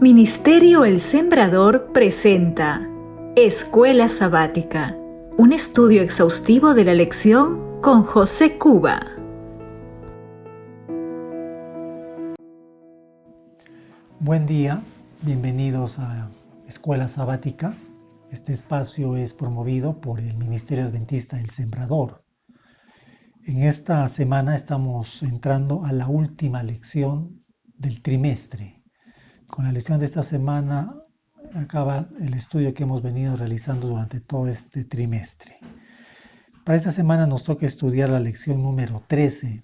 Ministerio El Sembrador presenta Escuela Sabática, un estudio exhaustivo de la lección con José Cuba. Buen día, bienvenidos a Escuela Sabática. Este espacio es promovido por el Ministerio Adventista El Sembrador. En esta semana estamos entrando a la última lección del trimestre. Con la lección de esta semana acaba el estudio que hemos venido realizando durante todo este trimestre. Para esta semana nos toca estudiar la lección número 13,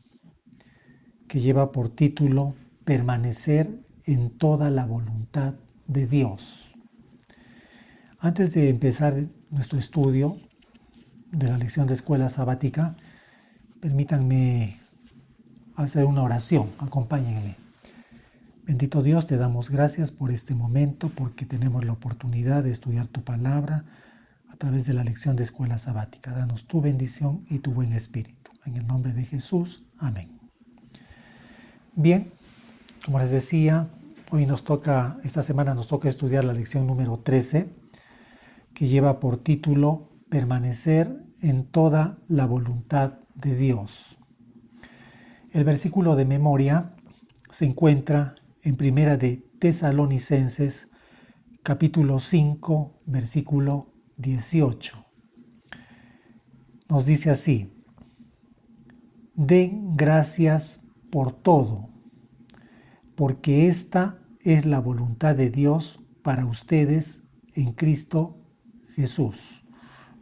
que lleva por título Permanecer en toda la voluntad de Dios. Antes de empezar nuestro estudio de la lección de Escuela Sabática, permítanme hacer una oración, acompáñenme. Bendito Dios, te damos gracias por este momento, porque tenemos la oportunidad de estudiar tu palabra a través de la lección de Escuela Sabática. Danos tu bendición y tu buen espíritu. En el nombre de Jesús, amén. Bien, como les decía, esta semana nos toca estudiar la lección número 13, que lleva por título Permanecer en toda la voluntad de Dios. El versículo de memoria se encuentra en Primera de Tesalonicenses, capítulo 5, versículo 18. Nos dice así: den gracias por todo, porque esta es la voluntad de Dios para ustedes en Cristo Jesús.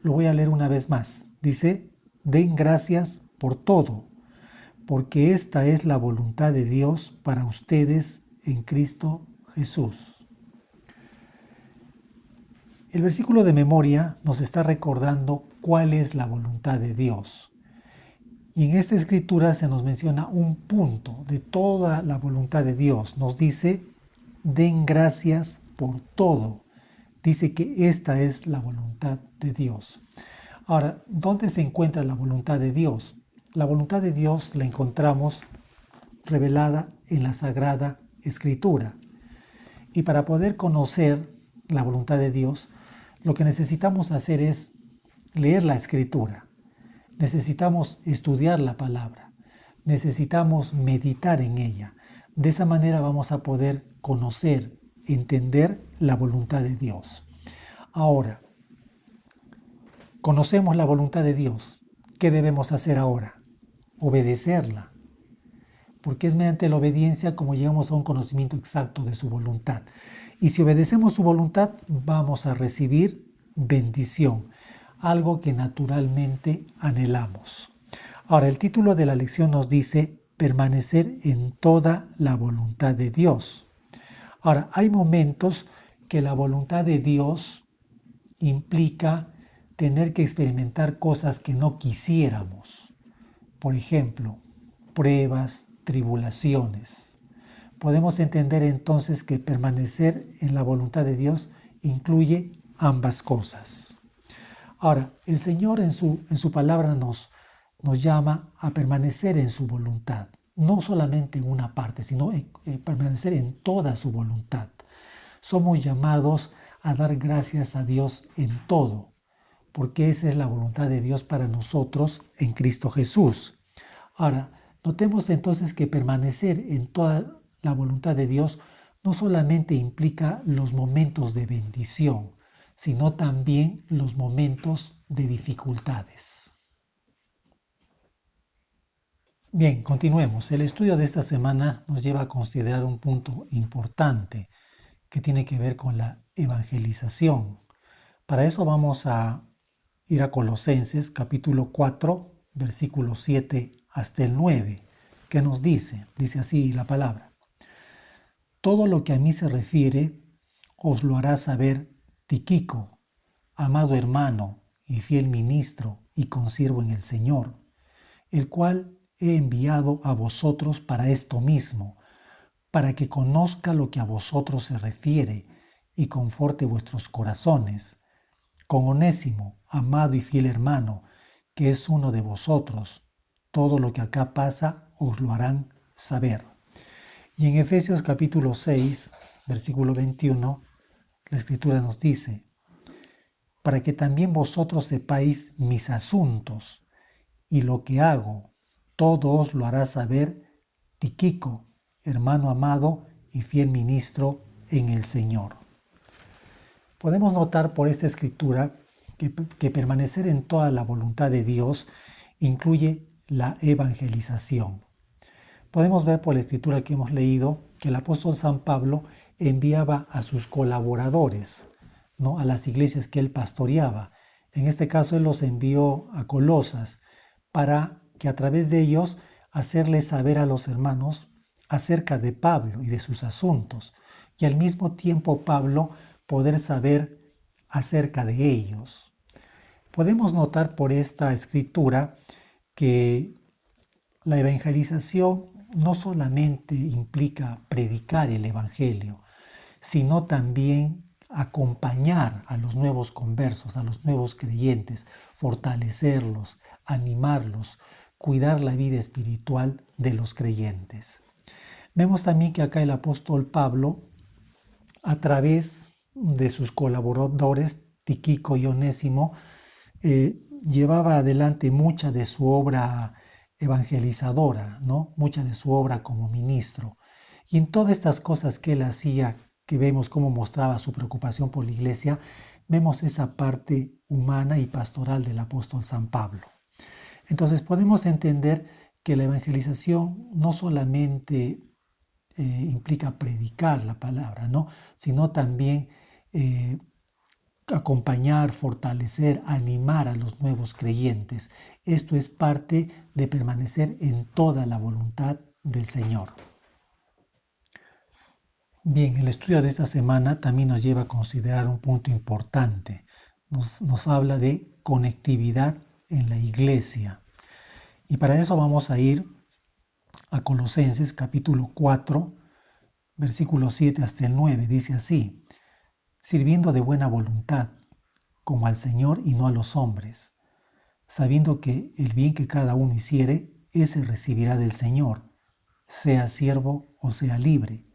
Lo voy a leer una vez más. Dice, den gracias por todo, porque esta es la voluntad de Dios para ustedes en Cristo Jesús. El versículo de memoria nos está recordando cuál es la voluntad de Dios. Y en esta escritura se nos menciona un punto de toda la voluntad de Dios. Nos dice, den gracias por todo. Dice que esta es la voluntad de Dios. Ahora, ¿dónde se encuentra la voluntad de Dios? La voluntad de Dios la encontramos revelada en la Sagrada Escritura. Y para poder conocer la voluntad de Dios, lo que necesitamos hacer es leer la Escritura. Necesitamos estudiar la palabra. Necesitamos meditar en ella. De esa manera vamos a poder conocer, entender la voluntad de Dios. Ahora, conocemos la voluntad de Dios. ¿Qué debemos hacer ahora? Obedecerla. Porque es mediante la obediencia como llegamos a un conocimiento exacto de su voluntad. Y si obedecemos su voluntad, vamos a recibir bendición, algo que naturalmente anhelamos. Ahora, el título de la lección nos dice permanecer en toda la voluntad de Dios. Ahora, hay momentos que la voluntad de Dios implica tener que experimentar cosas que no quisiéramos. Por ejemplo, pruebas, tribulaciones. Podemos entender entonces que permanecer en la voluntad de Dios incluye ambas cosas. Ahora, el Señor en su palabra nos llama a permanecer en su voluntad, no solamente en una parte, sino permanecer en toda su voluntad. Somos llamados a dar gracias a Dios en todo, porque esa es la voluntad de Dios para nosotros en Cristo Jesús. Ahora, notemos entonces que permanecer en toda la voluntad de Dios no solamente implica los momentos de bendición, sino también los momentos de dificultades. Bien, continuemos. El estudio de esta semana nos lleva a considerar un punto importante que tiene que ver con la evangelización. Para eso vamos a ir a Colosenses capítulo 4, versículos 7 hasta el 9, que nos dice así la palabra: todo lo que a mí se refiere os lo hará saber Tíquico, amado hermano y fiel ministro y consiervo en el Señor, el cual he enviado a vosotros para esto mismo, para que conozca lo que a vosotros se refiere y conforte vuestros corazones, con Onésimo, amado y fiel hermano, que es uno de vosotros. Todo lo que acá pasa os lo harán saber. Y en Efesios capítulo 6, versículo 21, la Escritura nos dice, para que también vosotros sepáis mis asuntos y lo que hago, todo os lo hará saber Tíquico, hermano amado y fiel ministro en el Señor. Podemos notar por esta escritura que permanecer en toda la voluntad de Dios incluye la evangelización. Podemos ver por la escritura que hemos leído que el apóstol San Pablo enviaba a sus colaboradores, ¿no?, a las iglesias que él pastoreaba. En este caso él los envió a Colosas para que a través de ellos hacerles saber a los hermanos acerca de Pablo y de sus asuntos, y al mismo tiempo Pablo poder saber acerca de ellos. Podemos notar por esta escritura que la evangelización no solamente implica predicar el evangelio, sino también acompañar a los nuevos conversos, a los nuevos creyentes, fortalecerlos, animarlos, cuidar la vida espiritual de los creyentes. Vemos también que acá el apóstol Pablo, a través de sus colaboradores, Tíquico y Onésimo, llevaba adelante mucha de su obra evangelizadora, ¿no? Mucha de su obra como ministro. Y en todas estas cosas que él hacía, que vemos cómo mostraba su preocupación por la iglesia, vemos esa parte humana y pastoral del apóstol San Pablo. Entonces podemos entender que la evangelización no solamente implica predicar la palabra, ¿no?, sino también acompañar, fortalecer, animar a los nuevos creyentes. Esto es parte de permanecer en toda la voluntad del Señor. Bien, el estudio de esta semana también nos lleva a considerar un punto importante. Nos habla de conectividad en la iglesia. Y para eso vamos a ir a Colosenses capítulo 4, versículo 7 hasta el 9. Dice así: sirviendo de buena voluntad, como al Señor y no a los hombres, sabiendo que el bien que cada uno hiciere, ese recibirá del Señor, sea siervo o sea libre.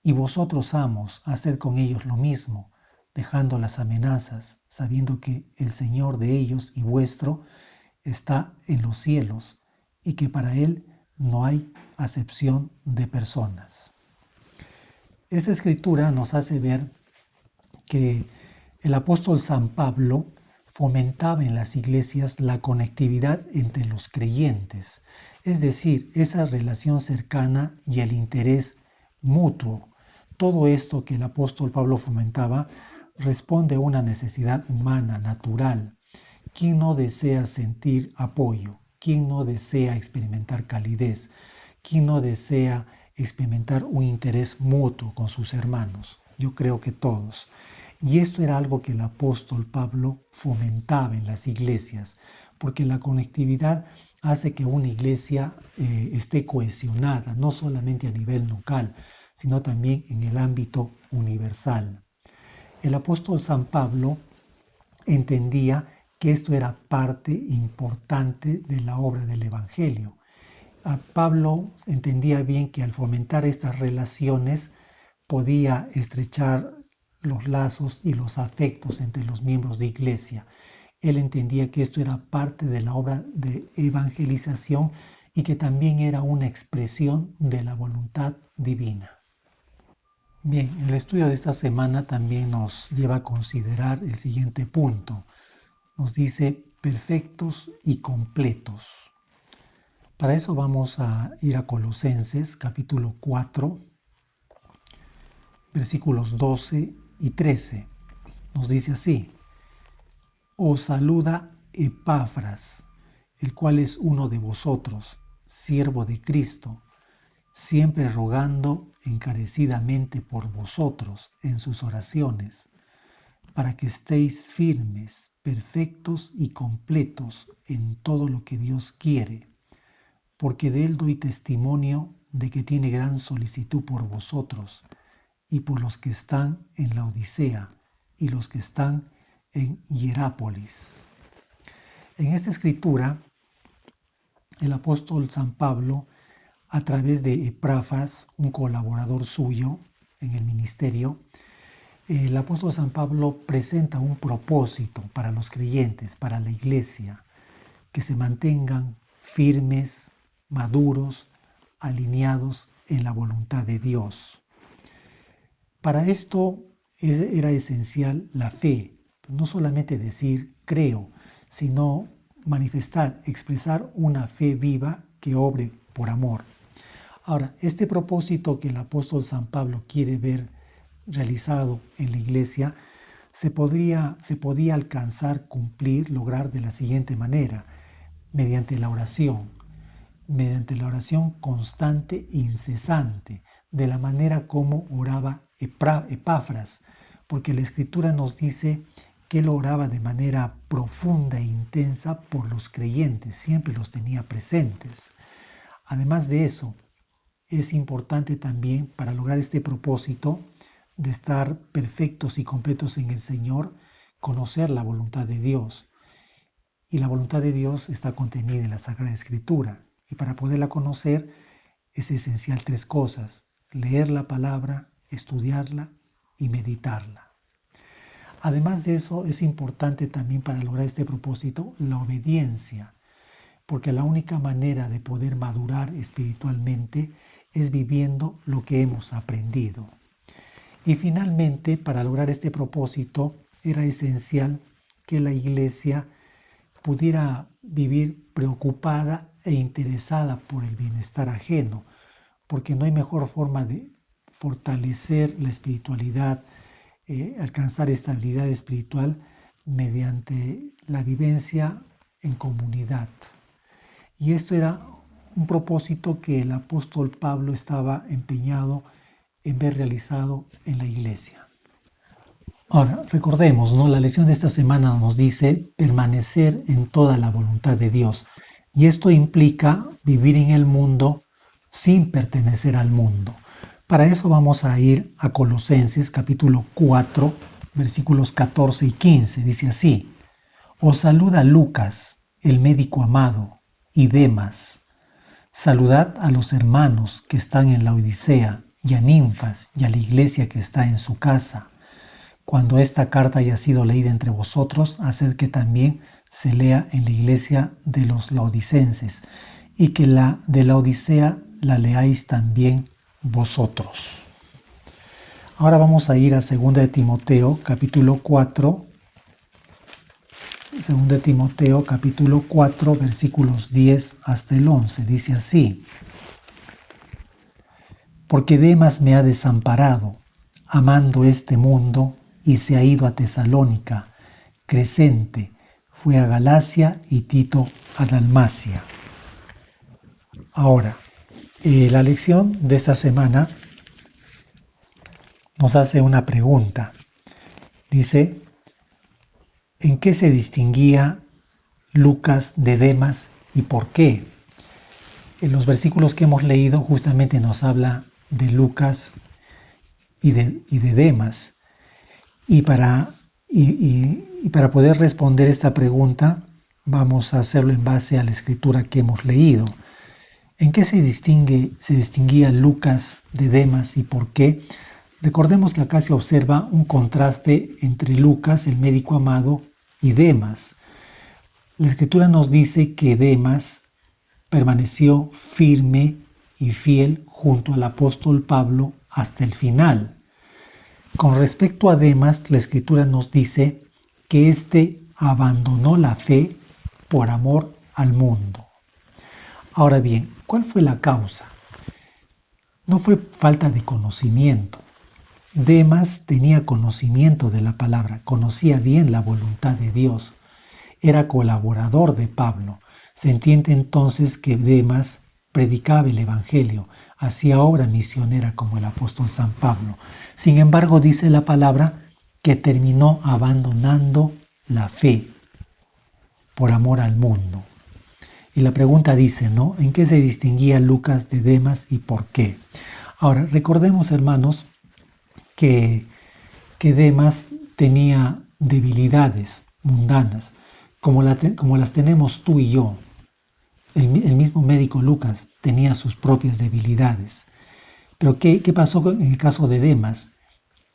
Y vosotros, amos, haced con ellos lo mismo, dejando las amenazas, sabiendo que el Señor de ellos y vuestro está en los cielos, y que para Él no hay acepción de personas. Esta escritura nos hace ver que el apóstol San Pablo fomentaba en las iglesias la conectividad entre los creyentes, es decir, esa relación cercana y el interés mutuo. Todo esto que el apóstol Pablo fomentaba responde a una necesidad humana, natural. ¿Quién no desea sentir apoyo? ¿Quién no desea experimentar calidez? ¿Quién no desea experimentar un interés mutuo con sus hermanos? Yo creo que todos. Y esto era algo que el apóstol Pablo fomentaba en las iglesias, porque la conectividad hace que una iglesia esté cohesionada, no solamente a nivel local, sino también en el ámbito universal. El apóstol San Pablo entendía que esto era parte importante de la obra del Evangelio. Pablo entendía bien que al fomentar estas relaciones podía estrechar los lazos y los afectos entre los miembros de iglesia. Él entendía que esto era parte de la obra de evangelización y que también era una expresión de la voluntad divina. Bien, el estudio de esta semana también nos lleva a considerar el siguiente punto. Nos dice perfectos y completos. Para eso vamos a ir a Colosenses capítulo 4, versículos 12 y 13. Nos dice así: os saluda Epafras, el cual es uno de vosotros, siervo de Cristo, siempre rogando encarecidamente por vosotros en sus oraciones, para que estéis firmes, perfectos y completos en todo lo que Dios quiere, porque de él doy testimonio de que tiene gran solicitud por vosotros y por los que están en la Odisea y los que están en Hierápolis. En esta escritura, el apóstol San Pablo, a través de Epafras, un colaborador suyo, en el ministerio, el apóstol San Pablo presenta un propósito para los creyentes, para la iglesia, que se mantengan firmes, maduros, alineados en la voluntad de Dios. Para esto era esencial la fe, no solamente decir creo, sino manifestar, expresar una fe viva que obre por amor. Ahora, este propósito que el apóstol San Pablo quiere ver realizado en la iglesia se podía alcanzar, cumplir, lograr de la siguiente manera: mediante la oración constante e incesante, de la manera como oraba Epafras, porque la Escritura nos dice que él oraba de manera profunda e intensa por los creyentes, siempre los tenía presentes. Además de eso, es importante también, para lograr este propósito de estar perfectos y completos en el Señor, conocer la voluntad de Dios. Y la voluntad de Dios está contenida en la Sagrada Escritura. Y para poderla conocer es esencial 3 cosas: leer la palabra, estudiarla y meditarla. Además de eso, es importante también para lograr este propósito la obediencia, porque la única manera de poder madurar espiritualmente es viviendo lo que hemos aprendido. Y finalmente, para lograr este propósito, era esencial que la iglesia pudiera vivir preocupada e interesada por el bienestar ajeno, porque no hay mejor forma de fortalecer la espiritualidad, alcanzar estabilidad espiritual mediante la vivencia en comunidad. Y esto era un propósito que el apóstol Pablo estaba empeñado en ver realizado en la iglesia. Ahora, recordemos, ¿no? La lección de esta semana nos dice permanecer en toda la voluntad de Dios. Y esto implica vivir en el mundo sin pertenecer al mundo. Para eso vamos a ir a Colosenses capítulo 4, versículos 14 y 15. Dice así: Os saluda Lucas, el médico amado, y Demas. Saludad a los hermanos que están en la Odisea, y a Ninfas, y a la iglesia que está en su casa. Cuando esta carta haya sido leída entre vosotros, haced que también se lea en la iglesia de los laodicenses, y que la de la Odisea la leáis también vosotros. Ahora vamos a ir a 2 de Timoteo, capítulo 4. 2 de Timoteo, capítulo 4, versículos 10 hasta el 11. Dice así: Porque Demas me ha desamparado, amando este mundo, y se ha ido a Tesalónica. Crescente fue a Galacia y Tito a Dalmacia. Ahora, la lección de esta semana nos hace una pregunta. Dice: ¿en qué se distinguía Lucas de Demas y por qué? En los versículos que hemos leído justamente nos habla de Lucas y de Demas. Y para poder responder esta pregunta, vamos a hacerlo en base a la escritura que hemos leído. ¿En qué se distinguía Lucas de Demas y por qué? Recordemos que acá se observa un contraste entre Lucas, el médico amado, y Demas. La escritura nos dice que Demas permaneció firme y fiel junto al apóstol Pablo hasta el final. Con respecto a Demas, la escritura nos dice que éste abandonó la fe por amor al mundo. Ahora bien, ¿cuál fue la causa? No fue falta de conocimiento. Demas tenía conocimiento de la palabra, conocía bien la voluntad de Dios, era colaborador de Pablo. Se entiende entonces que Demas predicaba el Evangelio, hacía obra misionera como el apóstol San Pablo. Sin embargo, dice la palabra que terminó abandonando la fe por amor al mundo. Y la pregunta dice, ¿no? ¿En qué se distinguía Lucas de Demas y por qué? Ahora, recordemos, hermanos, que Demas tenía debilidades mundanas, como las tenemos tú y yo. El mismo médico Lucas tenía sus propias debilidades. Pero ¿qué pasó en el caso de Demas?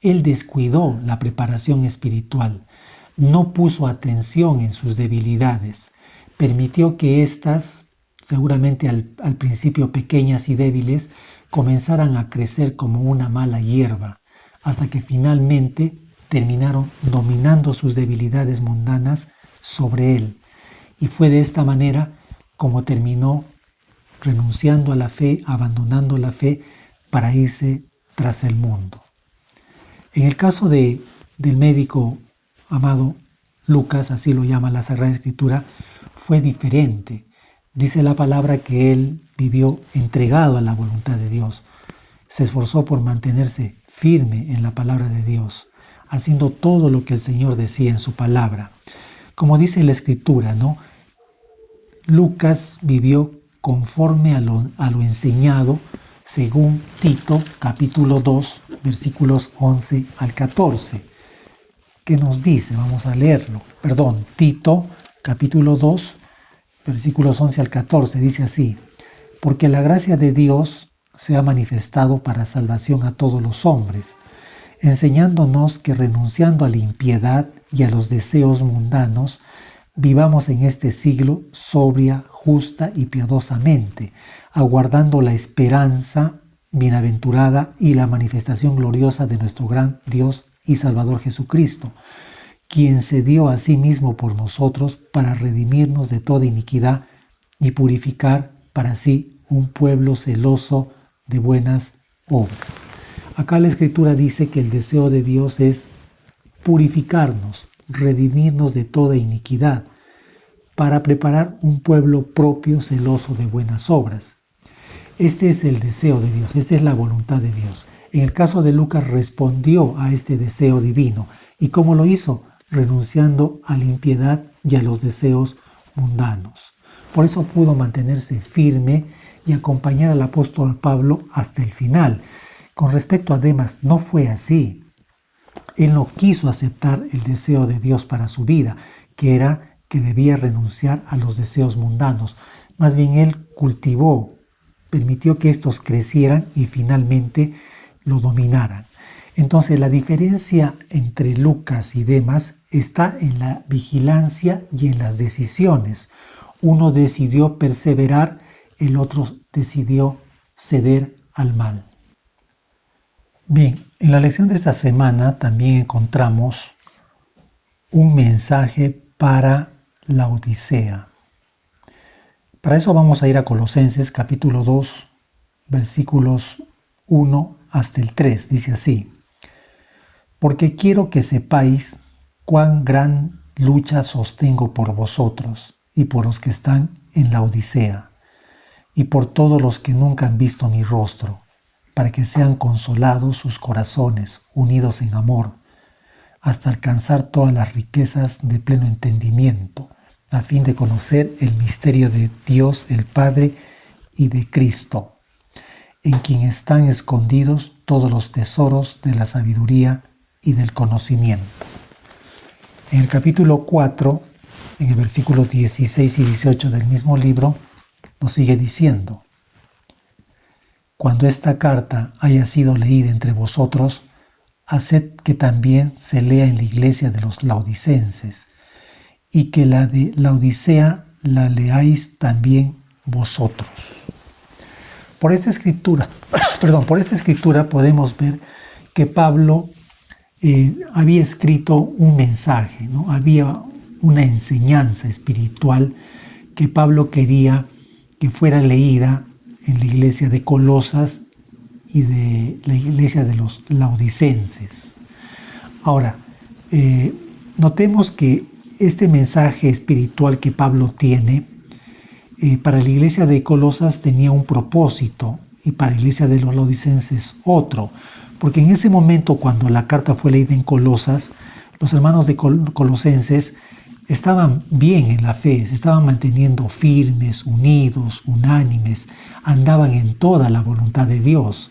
Él descuidó la preparación espiritual, no puso atención en sus debilidades, permitió que éstas, seguramente al principio pequeñas y débiles, comenzaran a crecer como una mala hierba, hasta que finalmente terminaron dominando sus debilidades mundanas sobre él. Y fue de esta manera como terminó renunciando a la fe, abandonando la fe para irse tras el mundo. En el caso del médico amado Lucas, así lo llama la Sagrada Escritura, fue diferente. Dice la palabra que él vivió entregado a la voluntad de Dios. Se esforzó por mantenerse firme en la palabra de Dios, haciendo todo lo que el Señor decía en su palabra. Como dice la Escritura, ¿no? Lucas vivió conforme a lo enseñado según Tito capítulo 2 versículos 11 al 14. ¿Qué nos dice? Vamos a leerlo. Tito capítulo 2 versículos 11 al 14 dice así: porque la gracia de Dios se ha manifestado para salvación a todos los hombres, enseñándonos que renunciando a la impiedad y a los deseos mundanos, vivamos en este siglo sobria, justa y piadosamente, aguardando la esperanza bienaventurada y la manifestación gloriosa de nuestro gran Dios y Salvador Jesucristo, quien se dio a sí mismo por nosotros para redimirnos de toda iniquidad y purificar para sí un pueblo celoso de buenas obras. Acá la Escritura dice que el deseo de Dios es purificarnos, redimirnos de toda iniquidad, para preparar un pueblo propio celoso de buenas obras. Este es el deseo de Dios, esta es la voluntad de Dios. En el caso de Lucas respondió a este deseo divino. ¿Y cómo lo hizo? Renunciando a la impiedad y a los deseos mundanos. Por eso pudo mantenerse firme y acompañar al apóstol Pablo hasta el final. Con respecto a Demas, no fue así. Él no quiso aceptar el deseo de Dios para su vida, que era que debía renunciar a los deseos mundanos. Más bien él cultivó, permitió que estos crecieran y finalmente lo dominaran. Entonces la diferencia entre Lucas y Demas está en la vigilancia y en las decisiones. Uno decidió perseverar, el otro decidió ceder al mal. Bien, en la lección de esta semana también encontramos un mensaje para la Odisea. Para eso vamos a ir a Colosenses capítulo 2, versículos 1 hasta el 3. Dice así: porque quiero que sepáis cuán gran lucha sostengo por vosotros y por los que están en la Odisea, y por todos los que nunca han visto mi rostro, para que sean consolados sus corazones, unidos en amor, hasta alcanzar todas las riquezas de pleno entendimiento, a fin de conocer el misterio de Dios el Padre y de Cristo, en quien están escondidos todos los tesoros de la sabiduría y del conocimiento. En el capítulo 4, en el versículo 16 y 18 del mismo libro, nos sigue diciendo: cuando esta carta haya sido leída entre vosotros, haced que también se lea en la iglesia de los laodicenses, y que la de la Odisea la leáis también vosotros. Por esta escritura podemos ver que Pablo había escrito un mensaje, ¿no? Había una enseñanza espiritual que Pablo quería que fuera leída en la iglesia de Colosas y de la iglesia de los laodicenses. Ahora, notemos que este mensaje espiritual que Pablo tiene, para la iglesia de Colosas tenía un propósito y para la iglesia de los laodicenses otro, porque en ese momento, cuando la carta fue leída en Colosas, los hermanos de colosenses estaban bien en la fe, se estaban manteniendo firmes, unidos, unánimes, andaban en toda la voluntad de Dios.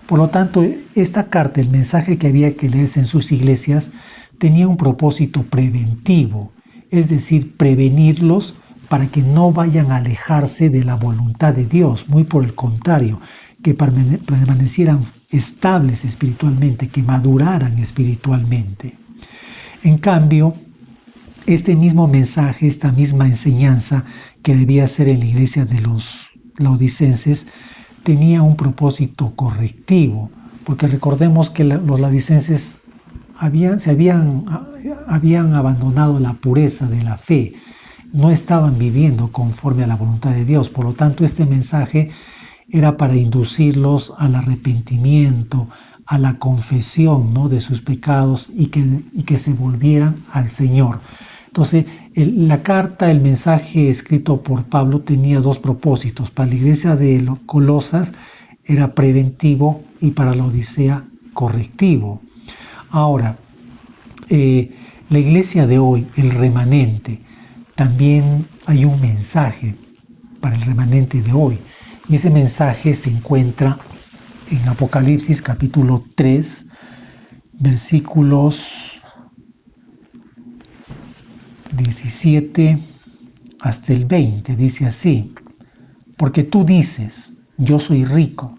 Por lo tanto, esta carta, el mensaje que había que leerse en sus iglesias, tenía un propósito preventivo, es decir, prevenirlos para que no vayan a alejarse de la voluntad de Dios. Muy por el contrario, que permanecieran estables espiritualmente, que maduraran espiritualmente. En cambio, este mismo mensaje, esta misma enseñanza que debía ser en la iglesia de los laodicenses, tenía un propósito correctivo, porque recordemos que los laodicenses habían abandonado la pureza de la fe, no estaban viviendo conforme a la voluntad de Dios. Por lo tanto, este mensaje era para inducirlos al arrepentimiento, a la confesión, ¿no?, de sus pecados y que se volvieran al Señor. Entonces, la carta, el mensaje escrito por Pablo tenía dos propósitos. Para la iglesia de Colosas era preventivo y para la Odisea correctivo. Ahora, la iglesia de hoy, el remanente, también hay un mensaje para el remanente de hoy. Y ese mensaje se encuentra en Apocalipsis capítulo 3, versículos 17 hasta el 20. Dice así: porque tú dices, yo soy rico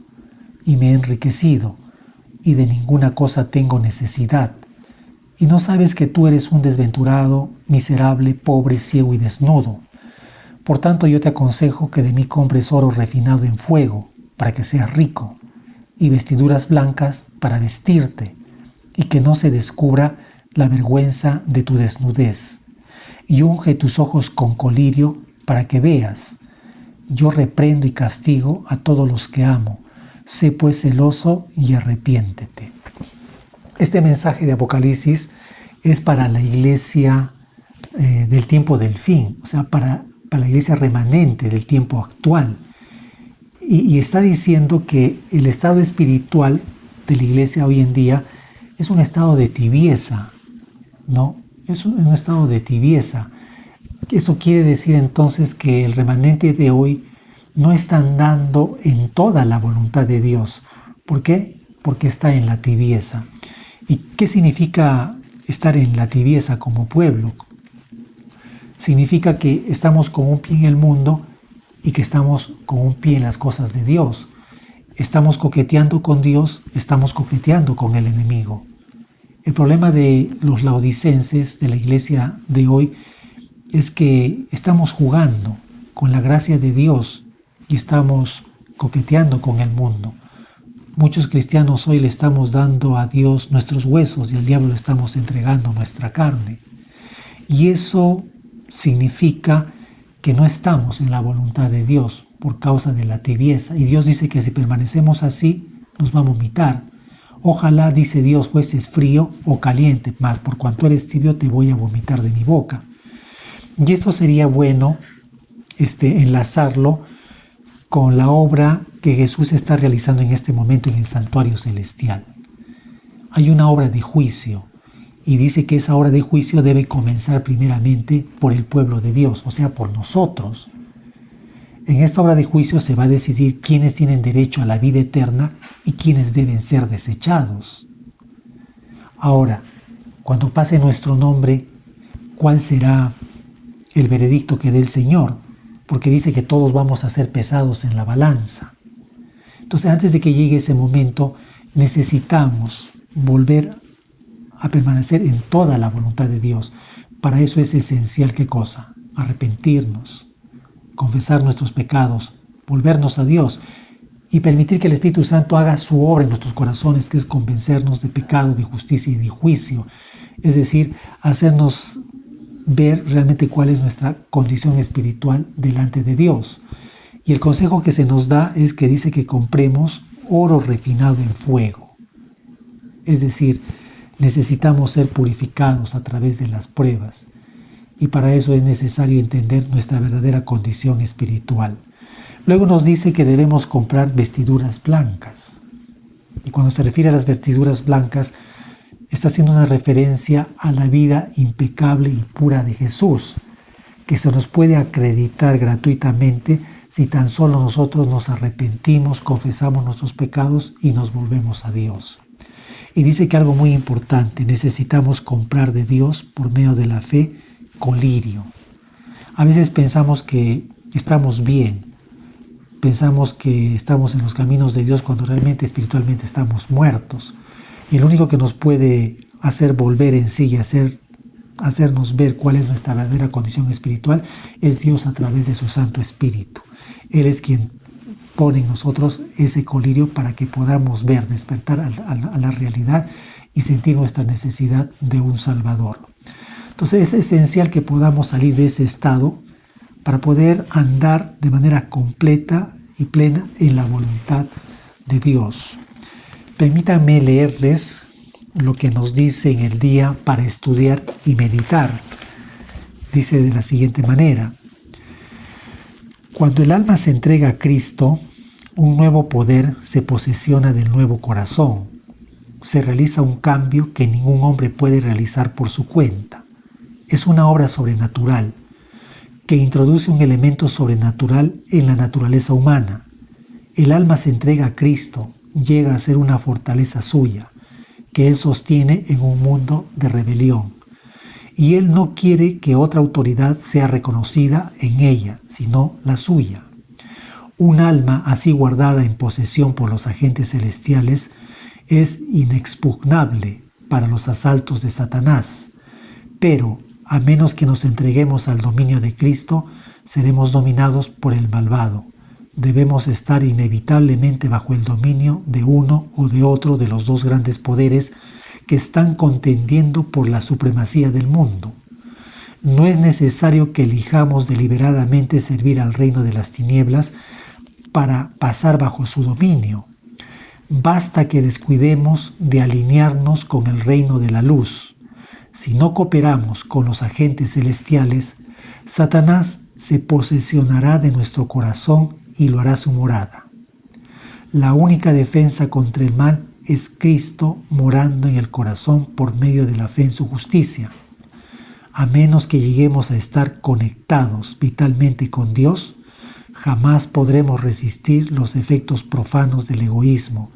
y me he enriquecido y de ninguna cosa tengo necesidad, y no sabes que tú eres un desventurado, miserable, pobre, ciego y desnudo. Por tanto, yo te aconsejo que de mí compres oro refinado en fuego, para que seas rico, y vestiduras blancas para vestirte, y que no se descubra la vergüenza de tu desnudez. Y unge tus ojos con colirio para que veas. Yo reprendo y castigo a todos los que amo. Sé pues celoso y arrepiéntete. Este mensaje de Apocalipsis es para la iglesia del tiempo del fin, o sea, para la iglesia remanente del tiempo actual. Y está diciendo que el estado espiritual de la iglesia hoy en día es un estado de tibieza, ¿no? Es un estado de tibieza. Eso quiere decir entonces que el remanente de hoy no está andando en toda la voluntad de Dios. ¿Por qué? Porque está en la tibieza. ¿Y qué significa estar en la tibieza como pueblo? Significa que estamos con un pie en el mundo y que estamos con un pie en las cosas de Dios. Estamos coqueteando con Dios, estamos coqueteando con el enemigo. El problema de los laodicenses, de la iglesia de hoy, es que estamos jugando con la gracia de Dios y estamos coqueteando con el mundo. Muchos cristianos hoy le estamos dando a Dios nuestros huesos y al diablo le estamos entregando nuestra carne. Y eso significa que no estamos en la voluntad de Dios por causa de la tibieza. Y Dios dice que si permanecemos así, nos va a vomitar. Ojalá, dice Dios, fueses frío o caliente, mas por cuanto eres tibio te voy a vomitar de mi boca. Y esto sería bueno enlazarlo con la obra que Jesús está realizando en este momento en el santuario celestial. Hay una obra de juicio y dice que esa obra de juicio debe comenzar primeramente por el pueblo de Dios, o sea, por nosotros. En esta obra de juicio se va a decidir quiénes tienen derecho a la vida eterna y quiénes deben ser desechados. Ahora, cuando pase nuestro nombre, ¿cuál será el veredicto que dé el Señor? Porque dice que todos vamos a ser pesados en la balanza. Entonces, antes de que llegue ese momento, necesitamos volver a permanecer en toda la voluntad de Dios. Para eso es esencial, ¿qué cosa? Arrepentirnos, confesar nuestros pecados, volvernos a Dios y permitir que el Espíritu Santo haga su obra en nuestros corazones, que es convencernos de pecado, de justicia y de juicio. Es decir, hacernos ver realmente cuál es nuestra condición espiritual delante de Dios. Y el consejo que se nos da es que dice que compremos oro refinado en fuego. Es decir, necesitamos ser purificados a través de las pruebas. Y para eso es necesario entender nuestra verdadera condición espiritual. Luego nos dice que debemos comprar vestiduras blancas. Y cuando se refiere a las vestiduras blancas, está haciendo una referencia a la vida impecable y pura de Jesús, que se nos puede acreditar gratuitamente si tan solo nosotros nos arrepentimos, confesamos nuestros pecados y nos volvemos a Dios. Y dice que algo muy importante, necesitamos comprar de Dios por medio de la fe colirio. A veces pensamos que estamos bien, pensamos que estamos en los caminos de Dios cuando realmente espiritualmente estamos muertos. Y lo único que nos puede hacer volver en sí y hacernos ver cuál es nuestra verdadera condición espiritual es Dios a través de su Santo Espíritu. Él es quien pone en nosotros ese colirio para que podamos ver, despertar a la realidad y sentir nuestra necesidad de un Salvador. Entonces es esencial que podamos salir de ese estado para poder andar de manera completa y plena en la voluntad de Dios. Permítanme leerles lo que nos dice en el día para estudiar y meditar. Dice de la siguiente manera: cuando el alma se entrega a Cristo, un nuevo poder se posesiona del nuevo corazón. Se realiza un cambio que ningún hombre puede realizar por su cuenta. Es una obra sobrenatural que introduce un elemento sobrenatural en la naturaleza humana. El alma se entrega a Cristo, llega a ser una fortaleza suya, que Él sostiene en un mundo de rebelión. Y Él no quiere que otra autoridad sea reconocida en ella, sino la suya. Un alma así guardada en posesión por los agentes celestiales es inexpugnable para los asaltos de Satanás, pero a menos que nos entreguemos al dominio de Cristo, seremos dominados por el malvado. Debemos estar inevitablemente bajo el dominio de uno o de otro de los dos grandes poderes que están contendiendo por la supremacía del mundo. No es necesario que elijamos deliberadamente servir al reino de las tinieblas para pasar bajo su dominio. Basta que descuidemos de alinearnos con el reino de la luz. Si no cooperamos con los agentes celestiales, Satanás se posesionará de nuestro corazón y lo hará su morada. La única defensa contra el mal es Cristo morando en el corazón por medio de la fe en su justicia. A menos que lleguemos a estar conectados vitalmente con Dios, jamás podremos resistir los efectos profanos del egoísmo,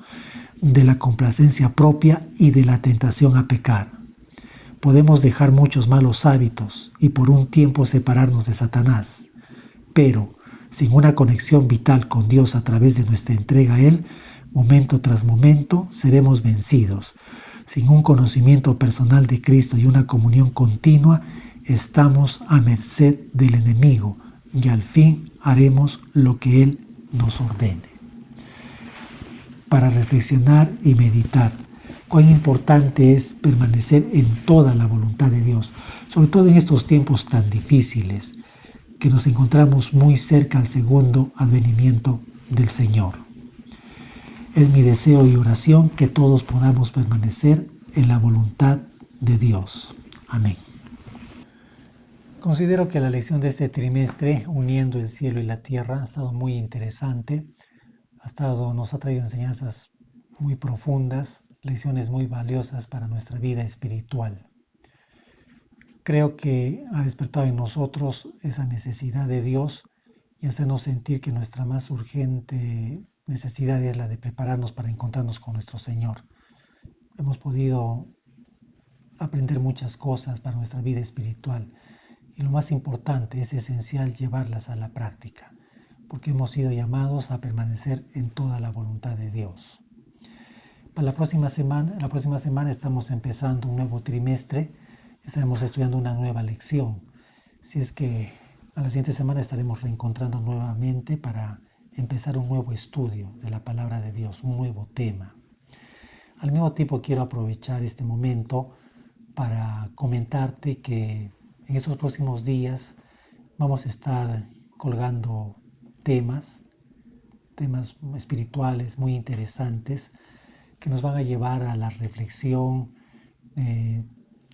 de la complacencia propia y de la tentación a pecar. Podemos dejar muchos malos hábitos y por un tiempo separarnos de Satanás, pero sin una conexión vital con Dios a través de nuestra entrega a Él, momento tras momento seremos vencidos. Sin un conocimiento personal de Cristo y una comunión continua, estamos a merced del enemigo y al fin haremos lo que Él nos ordene. Para reflexionar y meditar, cuán importante es permanecer en toda la voluntad de Dios, sobre todo en estos tiempos tan difíciles, que nos encontramos muy cerca al segundo advenimiento del Señor. Es mi deseo y oración que todos podamos permanecer en la voluntad de Dios. Amén. Considero que la lección de este trimestre, uniendo el cielo y la tierra, ha estado muy interesante. Nos ha traído enseñanzas muy profundas, lecciones muy valiosas para nuestra vida espiritual. Creo que ha despertado en nosotros esa necesidad de Dios y hacernos sentir que nuestra más urgente necesidad es la de prepararnos para encontrarnos con nuestro Señor. Hemos podido aprender muchas cosas para nuestra vida espiritual y lo más importante, es esencial llevarlas a la práctica, porque hemos sido llamados a permanecer en toda la voluntad de Dios. Para la próxima semana estamos empezando un nuevo trimestre, estaremos estudiando una nueva lección. Si es que a la siguiente semana estaremos reencontrando nuevamente para empezar un nuevo estudio de la palabra de Dios, un nuevo tema. Al mismo tiempo quiero aprovechar este momento para comentarte que en estos próximos días vamos a estar colgando temas espirituales muy interesantes que nos van a llevar a la reflexión,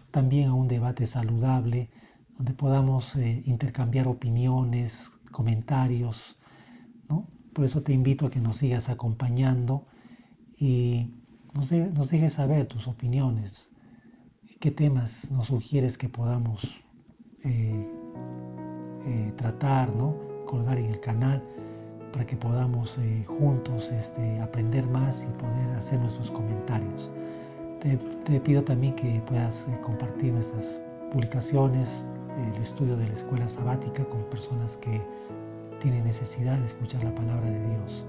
también a un debate saludable, donde podamos intercambiar opiniones, comentarios, ¿no? Por eso te invito a que nos sigas acompañando y nos dejes saber tus opiniones, qué temas nos sugieres que podamos tratar, ¿no? Colgar en el canal para que podamos juntos aprender más y poder hacer nuestros comentarios. Te pido también que puedas compartir nuestras publicaciones, el estudio de la escuela sabática con personas que tiene necesidad de escuchar la palabra de Dios.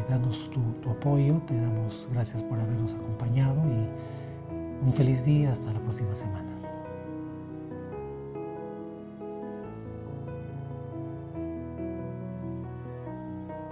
Danos tu apoyo, te damos gracias por habernos acompañado y un feliz día hasta la próxima semana.